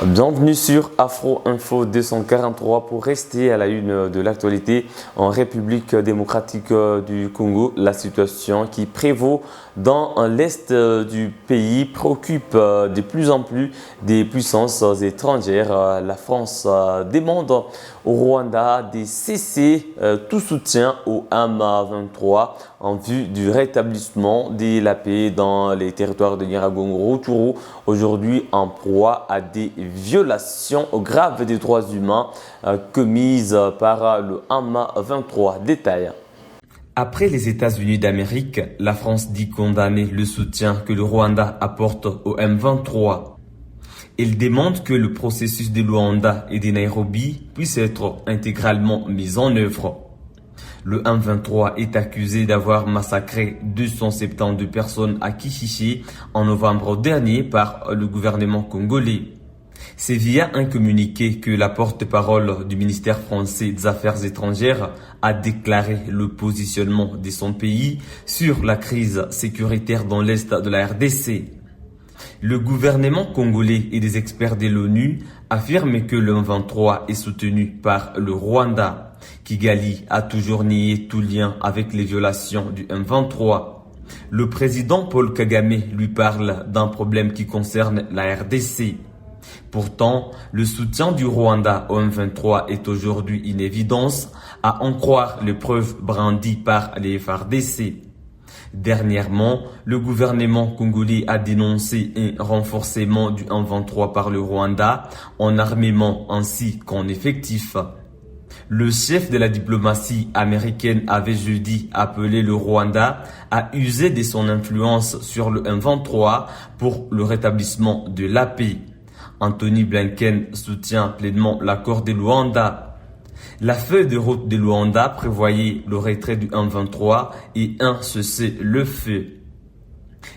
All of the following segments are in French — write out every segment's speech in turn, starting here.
Bienvenue sur Afro Info 243 pour rester à la une de l'actualité en République démocratique du Congo. La situation qui prévaut dans l'est du pays préoccupe de plus en plus des puissances étrangères. La France demande au Rwanda de cesser tout soutien au M23 en vue du rétablissement de la paix dans les territoires de Nyiragongo-Rutshuru, aujourd'hui en proie à des violations graves des droits humains commises par le M23. Détail. Après les États-Unis d'Amérique, la France dit condamner le soutien que le Rwanda apporte au M23. Il demande que le processus de Luanda et de Nairobi puisse être intégralement mis en œuvre. Le M23 est accusé d'avoir massacré 272 personnes à Kichichi en novembre dernier par le gouvernement congolais. C'est via un communiqué que la porte-parole du ministère français des Affaires étrangères a déclaré le positionnement de son pays sur la crise sécuritaire dans l'est de la RDC. Le gouvernement congolais et des experts de l'ONU affirment que le M23 est soutenu par le Rwanda. Kigali a toujours nié tout lien avec les violations du M23. Le président Paul Kagame lui parle d'un problème qui concerne la RDC. Pourtant, le soutien du Rwanda au M23 est aujourd'hui une évidence, à en croire les preuves brandies par les FARDC. Dernièrement, le gouvernement congolais a dénoncé un renforcement du M23 par le Rwanda en armement ainsi qu'en effectifs. Le chef de la diplomatie américaine avait jeudi appelé le Rwanda à user de son influence sur le M23 pour le rétablissement de la paix. Anthony Blinken soutient pleinement l'accord de Luanda. La feuille de route de Luanda prévoyait le retrait du M23 et un cessez-le-feu.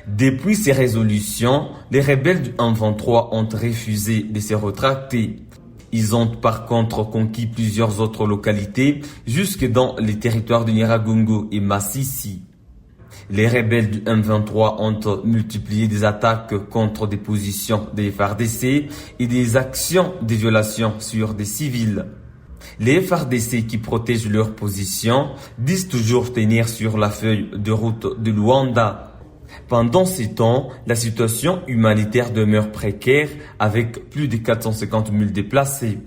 Depuis ces résolutions, les rebelles du M23 ont refusé de se rétracter. Ils ont par contre conquis plusieurs autres localités jusque dans les territoires de Nyiragongo et Masisi. Les rebelles du M23 ont multiplié des attaques contre des positions des FARDC et des actions de violation sur des civils. Les FARDC qui protègent leurs positions disent toujours tenir sur la feuille de route de Luanda. Pendant ces temps, la situation humanitaire demeure précaire avec plus de 450 000 déplacés.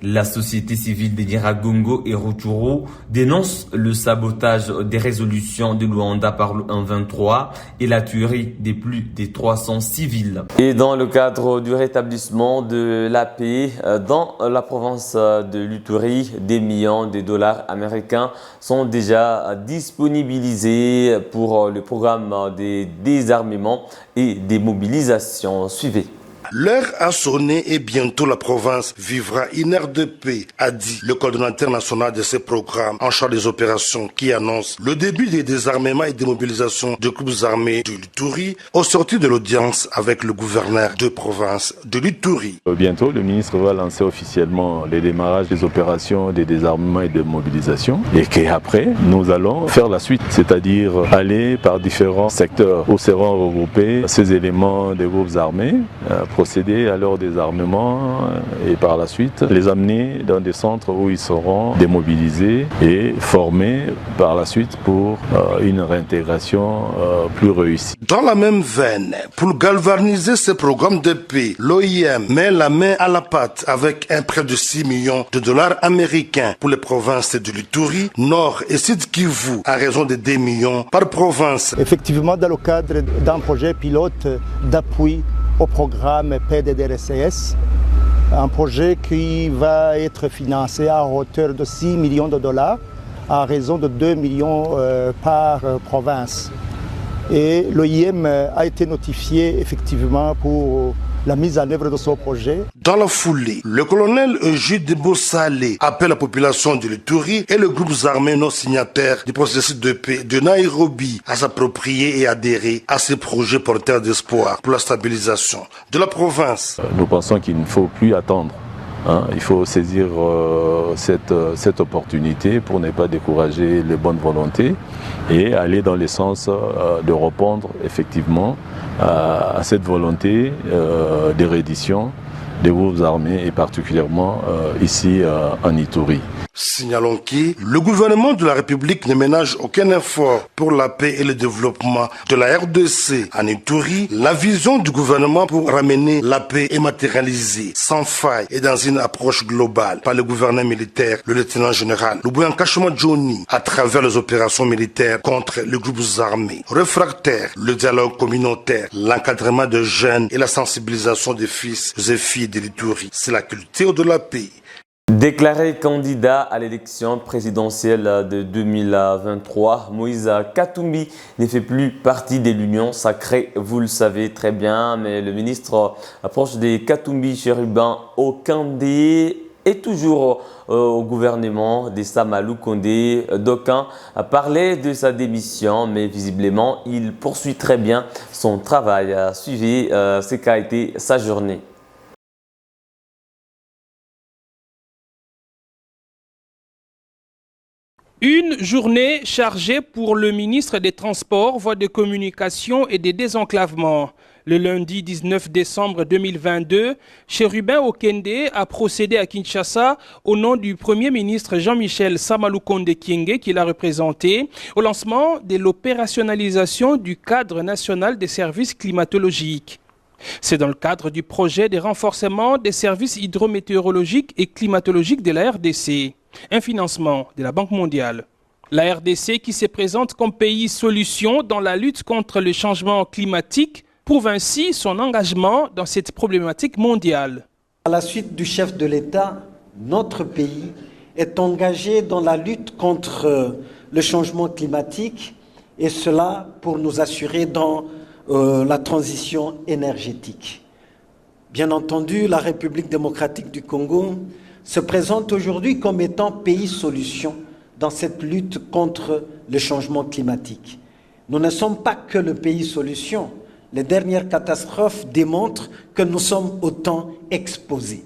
La société civile de Nyiragongo et Rutshuru dénonce le sabotage des résolutions de Luanda par le M23 et la tuerie de plus de 300 civils. Et dans le cadre du rétablissement de la paix dans la province de l'Ituri, des millions de dollars américains sont déjà disponibilisés pour le programme de désarmement et des mobilisations. Suivez. L'heure a sonné et bientôt la province vivra une ère de paix, a dit le coordonnateur national de ces programmes en charge des opérations qui annonce le début des désarmements et des mobilisations de groupes armés de l'Ituri au sortir de l'audience avec le gouverneur de province de l'Ituri. Bientôt, le ministre va lancer officiellement les démarrages des opérations de désarmement et de mobilisation et qu'après, nous allons faire la suite, c'est-à-dire aller par différents secteurs où seront regroupés ces éléments des groupes armés, procéder à leur désarmement et par la suite les amener dans des centres où ils seront démobilisés et formés par la suite pour une réintégration plus réussie. Dans la même veine, pour galvaniser ce programme de paix, l'OIM met la main à la pâte avec un prêt de 6 millions de dollars américains pour les provinces de l'Ituri, Nord et Sud Kivu à raison de 2 millions par province. Effectivement, dans le cadre d'un projet pilote d'appui au programme PDDRCS, un projet qui va être financé à hauteur de 6 millions de dollars à raison de 2 millions par province. Et l'OIM a été notifié effectivement pour la mise en œuvre de ce projet. Dans la foulée, le colonel Jude Bossalé appelle la population de l'Ituri et le groupe armé non signataire du processus de paix de Nairobi à s'approprier et adhérer à ces projets porteurs d'espoir pour la stabilisation de la province. Nous pensons qu'il ne faut plus attendre. Il faut saisir cette opportunité pour ne pas décourager les bonnes volontés et aller dans le sens de répondre effectivement à cette volonté de reddition des groupes armés et particulièrement ici en Ituri. Signalons que le gouvernement de la République ne ménage aucun effort pour la paix et le développement de la RDC. En Ituri, la vision du gouvernement pour ramener la paix est matérialisée sans faille et dans une approche globale par le gouverneur militaire, le lieutenant général Lubuyan Kashama Johnny, à travers les opérations militaires contre les groupes armés réfractaires, le dialogue communautaire, l'encadrement de jeunes et la sensibilisation des fils et filles de l'Ituri. C'est la culture de la paix. Déclaré candidat à l'élection présidentielle de 2023, Moïse Katumbi ne fait plus partie de l'Union sacrée, vous le savez très bien, mais le ministre proche de Katumbi, Cherubin Okende, est toujours au gouvernement de Samalou Kondé. D'aucuns parlaient de sa démission, mais visiblement, il poursuit très bien son travail. Suivez ce qu'a été sa journée. Une journée chargée pour le ministre des Transports, Voies de Communication et des Désenclavements. Le lundi 19 décembre 2022, Cherubin Okende a procédé à Kinshasa au nom du Premier ministre Jean-Michel Samalou Kondé Kyenge qui l'a représenté au lancement de l'opérationnalisation du cadre national des services climatologiques. C'est dans le cadre du projet de renforcement des services hydrométéorologiques et climatologiques de la RDC, un financement de la Banque mondiale. La RDC qui se présente comme pays solution dans la lutte contre le changement climatique prouve ainsi son engagement dans cette problématique mondiale. À la suite du chef de l'État, notre pays est engagé dans la lutte contre le changement climatique et cela pour nous assurer dans la transition énergétique. Bien entendu, la République démocratique du Congo se présente aujourd'hui comme étant pays solution dans cette lutte contre le changement climatique. Nous ne sommes pas que le pays solution. Les dernières catastrophes démontrent que nous sommes autant exposés.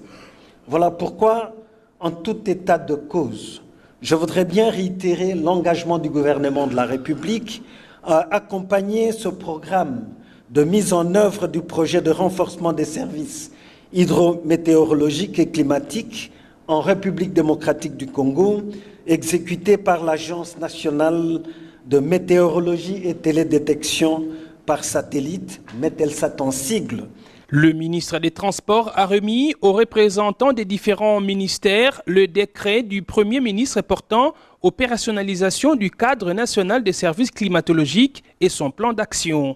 Voilà pourquoi, en tout état de cause, je voudrais bien réitérer l'engagement du gouvernement de la République à accompagner ce programme de mise en œuvre du projet de renforcement des services hydrométéorologiques et climatiques en République démocratique du Congo, exécuté par l'Agence nationale de météorologie et télédétection par satellite, METELSAT en sigle. Le ministre des Transports a remis aux représentants des différents ministères le décret du Premier ministre portant opérationnalisation du cadre national des services climatologiques et son plan d'action.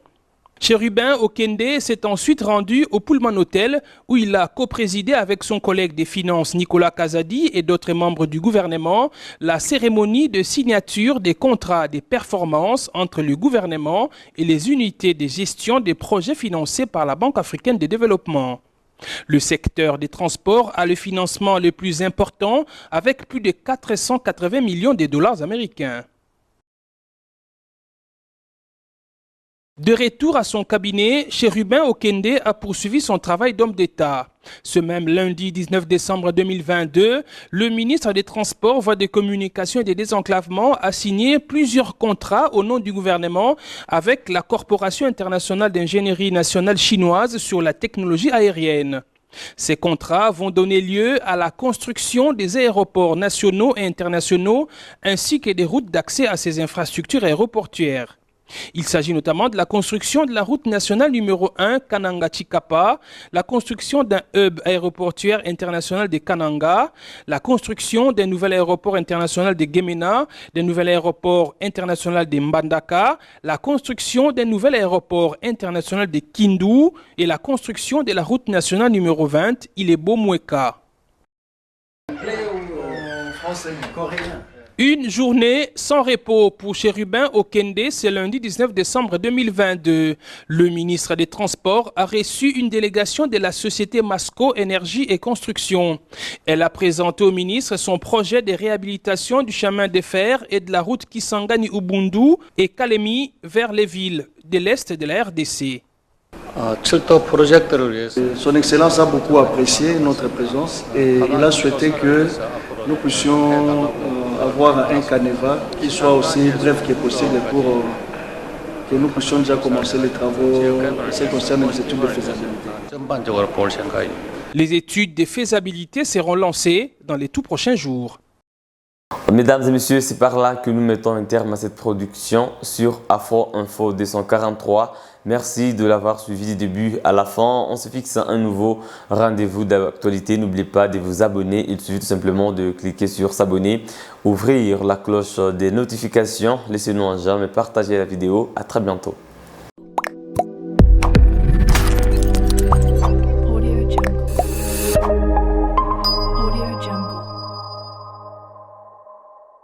Cherubin Okende s'est ensuite rendu au Pullman Hotel où il a coprésidé avec son collègue des Finances Nicolas Kazadi et d'autres membres du gouvernement la cérémonie de signature des contrats de performance entre le gouvernement et les unités de gestion des projets financés par la Banque africaine de développement. Le secteur des transports a le financement le plus important avec plus de 480 millions de dollars américains. De retour à son cabinet, Cherubin Okende a poursuivi son travail d'homme d'État. Ce même lundi 19 décembre 2022, le ministre des Transports, Voies de Communication et des Désenclavements a signé plusieurs contrats au nom du gouvernement avec la Corporation internationale d'ingénierie nationale chinoise sur la technologie aérienne. Ces contrats vont donner lieu à la construction des aéroports nationaux et internationaux ainsi que des routes d'accès à ces infrastructures aéroportuaires. Il s'agit notamment de la construction de la route nationale numéro 1 Kananga-Chikapa, la construction d'un hub aéroportuaire international de Kananga, la construction d'un nouvel aéroport international de Gemena, d'un nouvel aéroport international de Mbandaka, la construction d'un nouvel aéroport international de Kindu et la construction de la route nationale numéro 20 Ilebo-Mweka. Une journée sans repos pour Cherubin Okende ce lundi 19 décembre 2022. Le ministre des Transports a reçu une délégation de la société Masco Énergie et Construction. Elle a présenté au ministre son projet de réhabilitation du chemin de fer et de la route Kisangani-Ubundu et Kalemi vers les villes de l'Est de la RDC. Son Excellence a beaucoup apprécié notre présence et il a souhaité que nous puissions avoir un canevas qui soit aussi bref que possible pour que nous puissions déjà commencer les travaux qui concernent les études de faisabilité. Les études de faisabilité seront lancées dans les tout prochains jours. Mesdames et messieurs, c'est par là que nous mettons un terme à cette production sur Afro Info 243. Merci de l'avoir suivi du début à la fin. On se fixe un nouveau rendez-vous d'actualité. N'oubliez pas de vous abonner. Il suffit tout simplement de cliquer sur s'abonner, ouvrir la cloche des notifications. Laissez-nous un j'aime et partagez la vidéo. À très bientôt.